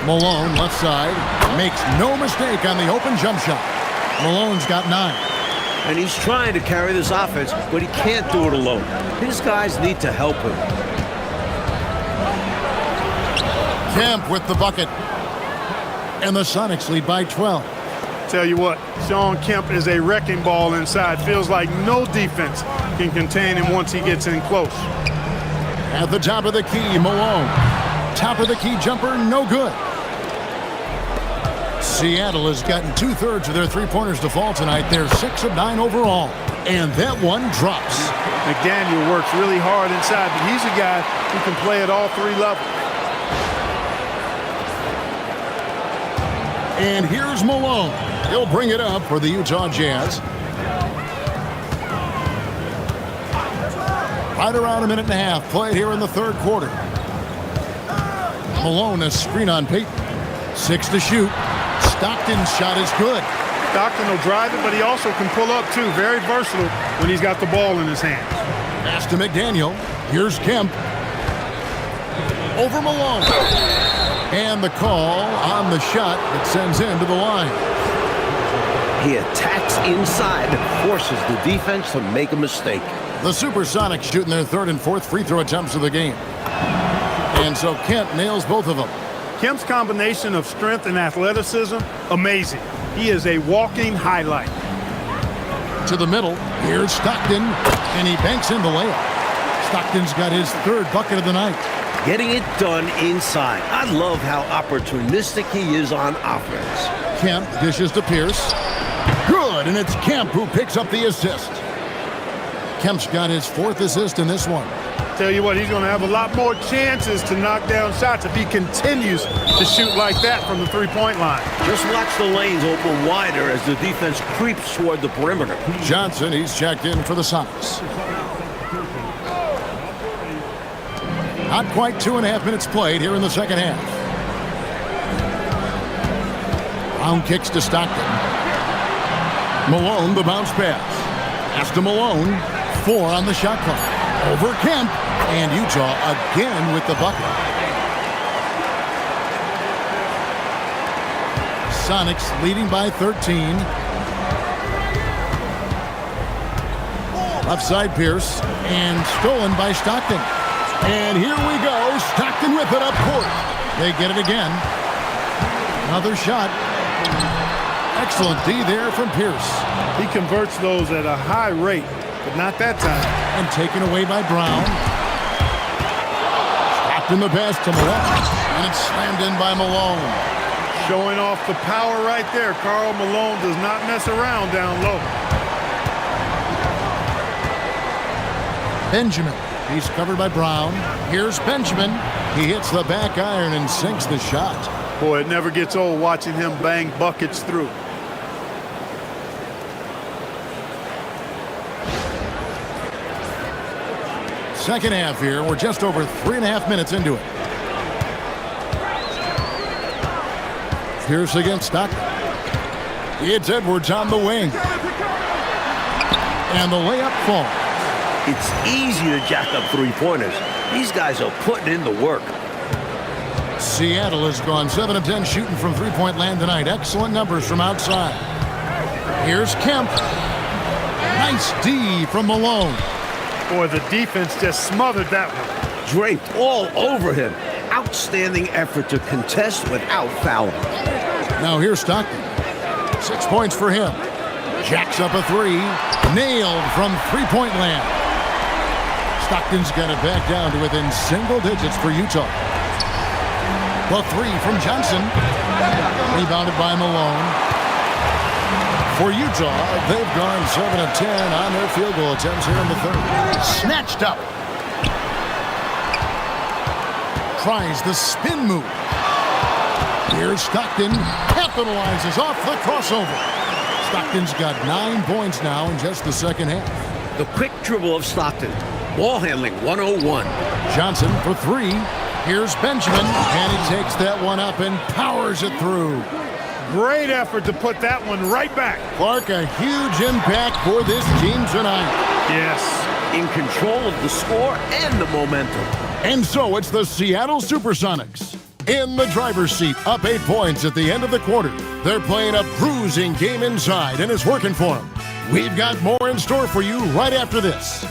Malone, left side, makes no mistake on the open jump shot. Malone's got 9. And he's trying to carry this offense, but he can't do it alone. His guys need to help him. Kemp with the bucket. And the Sonics lead by 12. Tell you what, Shawn Kemp is a wrecking ball inside. Feels like no defense can contain him once he gets in close. At the top of the key, Malone. Top of the key jumper, no good. Seattle has gotten 2/3 of their three-pointers to fall tonight. They're 6 of 9 overall. And that one drops. McDaniel works really hard inside, but he's a guy who can play at all 3 levels. And here's Malone. He'll bring it up for the Utah Jazz. Right around a minute and a half played here in the 3rd quarter. Malone, a screen on Peyton. 6 to shoot. Stockton's shot is good. Stockton will drive it, but he also can pull up too. Very versatile when he's got the ball in his hands. Pass to McDaniel. Here's Kemp. Over Malone. And the call on the shot that sends him to the line. He attacks inside and forces the defense to make a mistake. The Supersonics shooting their 3rd and 4th free throw attempts of the game. And so Kemp nails both of them. Kemp's combination of strength and athleticism, amazing. He is a walking highlight. To the middle, here's Stockton, and he banks in the layup. Stockton's got his 3rd bucket of the night. Getting it done inside. I love how opportunistic he is on offense. Kemp dishes to Pierce. Good, and it's Kemp who picks up the assist. Kemp's got his 4th assist in this one. Tell you what, he's going to have a lot more chances to knock down shots if he continues to shoot like that from the 3-point line. Just watch the lanes open wider as the defense creeps toward the perimeter. Johnson, he's checked in for the Sonics. Not quite 2.5 minutes played here in the 2nd half. Brown kicks to Stockton. Malone, the bounce pass. Pass to Malone. 4 on the shot clock. Over Kemp. And Utah again with the bucket. Sonics leading by 13. Left side Pierce. And stolen by Stockton. And here we go. Stockton with it up court. They get it again. Another shot. Excellent D there from Pierce. He converts those at a high rate, but not that time. And taken away by Brown. Stockton the pass to Malone. And it's slammed in by Malone. Showing off the power right there. Karl Malone does not mess around down low. Benjamin. He's covered by Brown. Here's Benjamin. He hits the back iron and sinks the shot. Boy, it never gets old watching him bang buckets through. Second half here. We're just over 3.5 minutes into it. Pierce against Stockton. It's Edwards on the wing. And the layup falls. It's easy to jack up 3-pointers. These guys are putting in the work. Seattle has gone 7 of 10 shooting from 3-point land tonight. Excellent numbers from outside. Here's Kemp. Nice D from Malone. Boy, the defense just smothered that one. Draped all over him. Outstanding effort to contest without fouling. Now here's Stockton. 6 points for him. Jacks up a three. Nailed from three-point land. Stockton's got it back down to within single digits for Utah. The three from Johnson. Rebounded by Malone. For Utah, they've gone 7 of 10 on their field goal attempts here in the third. Snatched up. Tries the spin move. Here's Stockton. Capitalizes off the crossover. Stockton's got 9 points now in just the second half. The quick dribble of Stockton. Ball handling 101. Johnson for three. Here's Benjamin. And he takes that one up and powers it through. Great effort to put that one right back. Clark, a huge impact for this team tonight. Yes. In control of the score and the momentum. And so it's the Seattle Supersonics in the driver's seat, up 8 points at the end of the quarter. They're playing a bruising game inside, and it's working for them. We've got more in store for you right after this.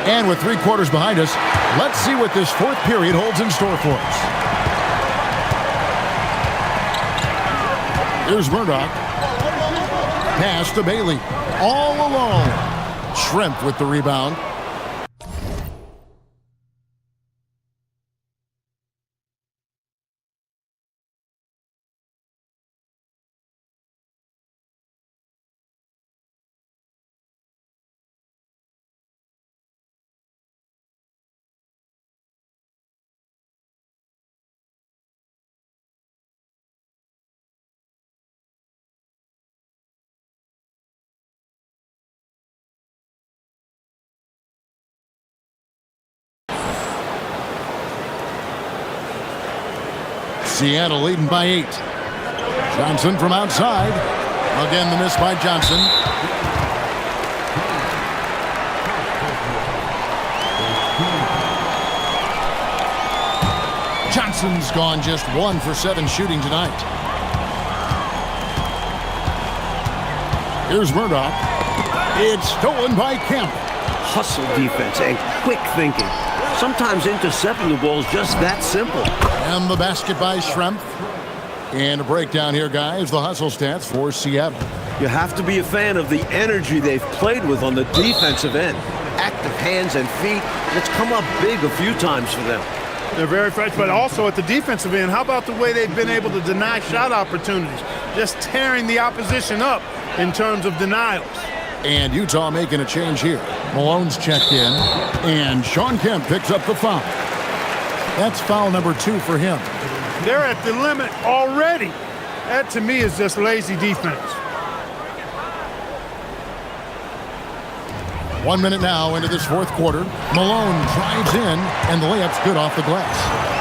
And with 3 quarters behind us, let's see what this fourth period holds in store for us. Here's Murdoch. Pass to Bailey. All alone. Shrimp with the rebound. Seattle leading by 8. Johnson from outside. Again, the miss by Johnson. Johnson's gone just 1 for 7 shooting tonight. Here's Murdoch. It's stolen by Kemp. Hustle defense and quick thinking. Sometimes intercepting the ball is just that simple. And the basket by Schrempf. And a breakdown here, guys. The hustle stats for Seattle. You have to be a fan of the energy they've played with on the defensive end. Active hands and feet. And it's come up big a few times for them. They're very fresh, but also at the defensive end, how about the way they've been able to deny shot opportunities? Just tearing the opposition up in terms of denials. And Utah making a change here. Malone's checked in, and Shawn Kemp picks up the foul. That's foul number 2 for him. They're at the limit already. That, to me, is just lazy defense. 1 minute now into this fourth quarter. Malone drives in, and the layup's good off the glass.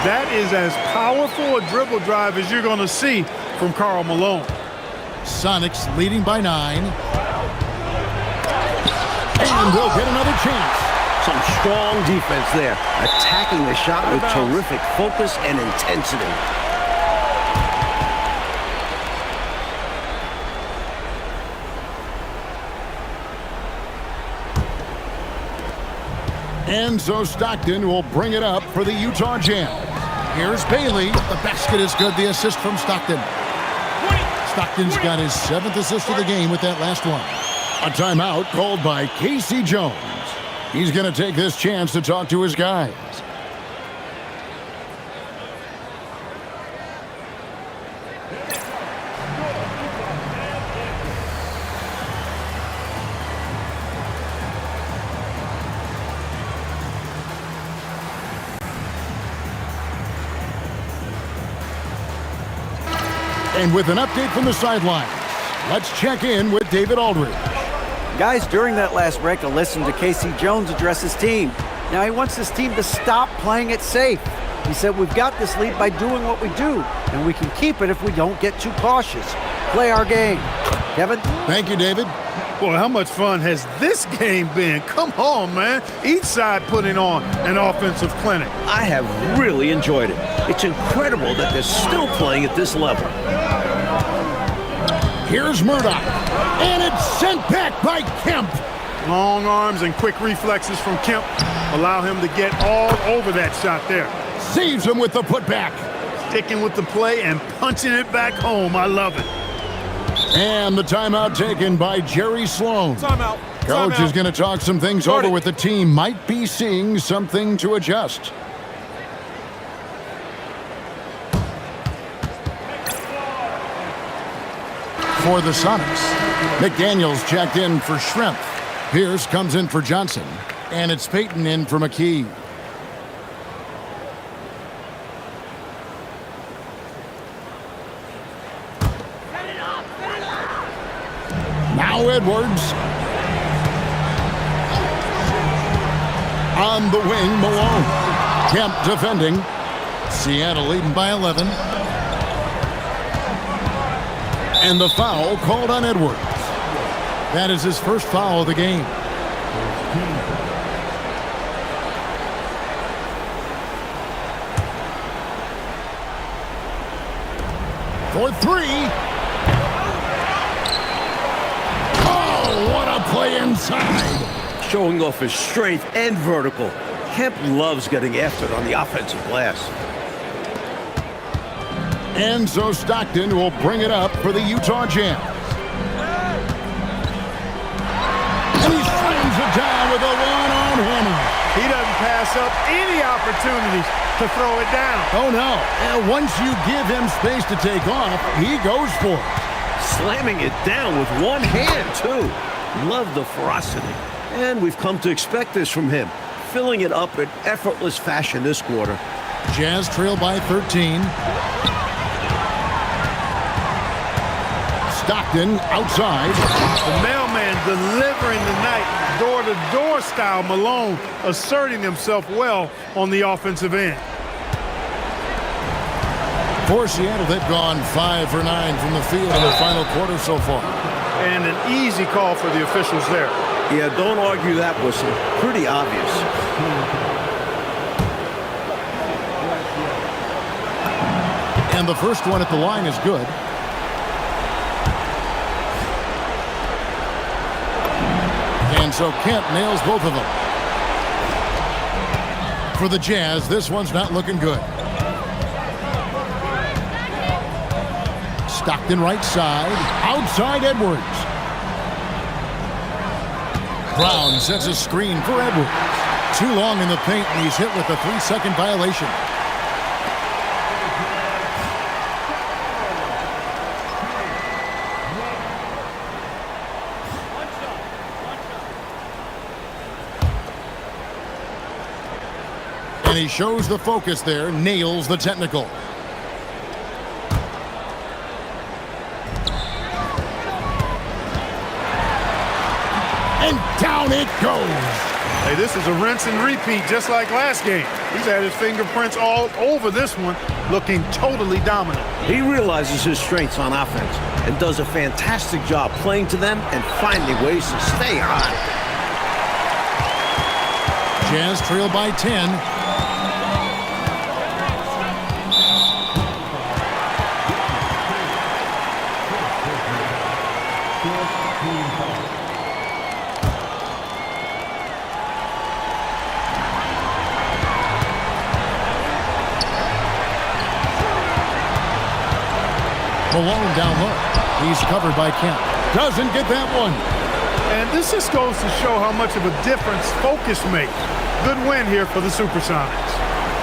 That is as powerful a dribble drive as you're going to see from Karl Malone. Sonics leading by 9. And they'll get another chance. Some strong defense there. Attacking the shot with terrific focus and intensity. And so Stockton will bring it up for the Utah Jazz. Here's Bailey. The basket is good. The assist from Stockton. Stockton's got his 7th assist of the game with that last one. A timeout called by Casey Jones. He's going to take this chance to talk to his guys. And with an update from the sidelines, let's check in with David Aldridge. Guys, during that last break, I listened to Casey Jones address his team. Now he wants his team to stop playing it safe. He said, we've got this lead by doing what we do, and we can keep it if we don't get too cautious. Play our game. Kevin? Thank you, David. Boy, how much fun has this game been? Come on, man. Each side putting on an offensive clinic. I have really enjoyed it. It's incredible that they're still playing at this level. Here's Murdoch, and it's sent back by Kemp. Long arms and quick reflexes from Kemp allow him to get all over that shot there. Saves him with the putback. Sticking with the play and punching it back home. I love it. And the timeout taken by Jerry Sloan. Timeout. Coach is going to talk some things over with the team. Might be seeing something to adjust. For the Sonics, McDaniels checked in for Shrimp. Pierce comes in for Johnson. And it's Peyton in for McKee. Now Edwards. On the wing, Malone. Kemp defending. Seattle leading by 11. And the foul called on Edwards. That is his first foul of the game. For three. Oh, what a play inside. Showing off his strength and vertical. Kemp loves getting after it on the offensive glass. And so Stockton will bring it up for the Utah Jazz. And he slams it down with a one-arm hammer. He doesn't pass up any opportunities to throw it down. Oh, no. And once you give him space to take off, he goes for it. Slamming it down with one hand, too. Love the ferocity. And we've come to expect this from him. Filling it up in effortless fashion this quarter. Jazz trail by 13. Stockton outside. The mailman delivering tonight, door-to-door style. Malone asserting himself well on the offensive end. For Seattle, they've gone 5 for 9 from the field in the final quarter so far. And an easy call for the officials there. Yeah, don't argue that whistle. Pretty obvious. And the first one at the line is good. And so Kemp nails both of them. For the Jazz, this one's not looking good. Stockton right side. Outside Edwards. Brown sets a screen for Edwards. Too long in the paint, and he's hit with a 3-second violation. And he shows the focus there, nails the technical. And down it goes. Hey, this is a rinse and repeat just like last game. He's had his fingerprints all over this one, looking totally dominant. He realizes his strengths on offense and does a fantastic job playing to them and finding ways to stay high. Jazz trail by 10. Malone down low. He's covered by Kemp. Doesn't get that one. And this just goes to show how much of a difference focus makes. Good win here for the Supersonics.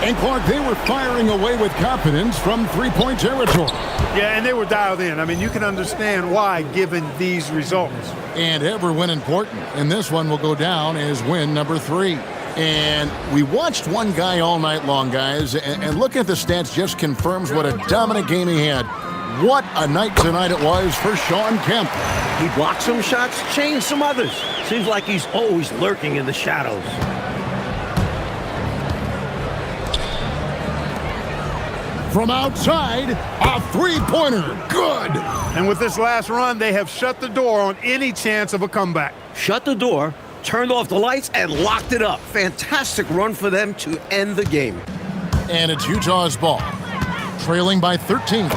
And Clark, they were firing away with confidence from three-point territory. Yeah, and they were dialed in. I mean, you can understand why given these results. And every win important. And this one will go down as win number 3. And we watched one guy all night long, guys. And looking at the stats just confirms what a dominant game he had. What a night tonight it was for Shawn Kemp. He blocked some shots, changed some others. Seems like he's always lurking in the shadows. From outside, a three-pointer. Good. And with this last run, they have shut the door on any chance of a comeback. Shut the door, turned off the lights, and locked it up. Fantastic run for them to end the game. And it's Utah's ball, trailing by 13.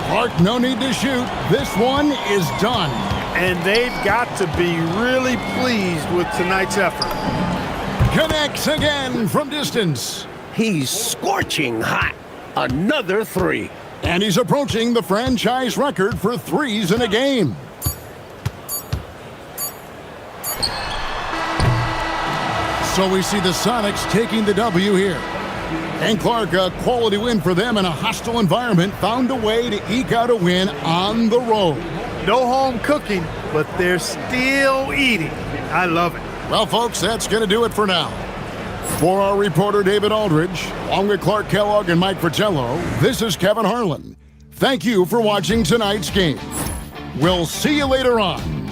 Clark, no need to shoot. This one is done. And they've got to be really pleased with tonight's effort. Connects again from distance. He's scorching hot. Another three. And he's approaching the franchise record for threes in a game. So we see the Sonics taking the W here. And Clark, a quality win for them in a hostile environment, found a way to eke out a win on the road. No home cooking, but they're still eating. I love it. Well, folks, that's going to do it for now. For our reporter, David Aldridge, along with Clark Kellogg and Mike Fratello, this is Kevin Harlan. Thank you for watching tonight's game. We'll see you later on.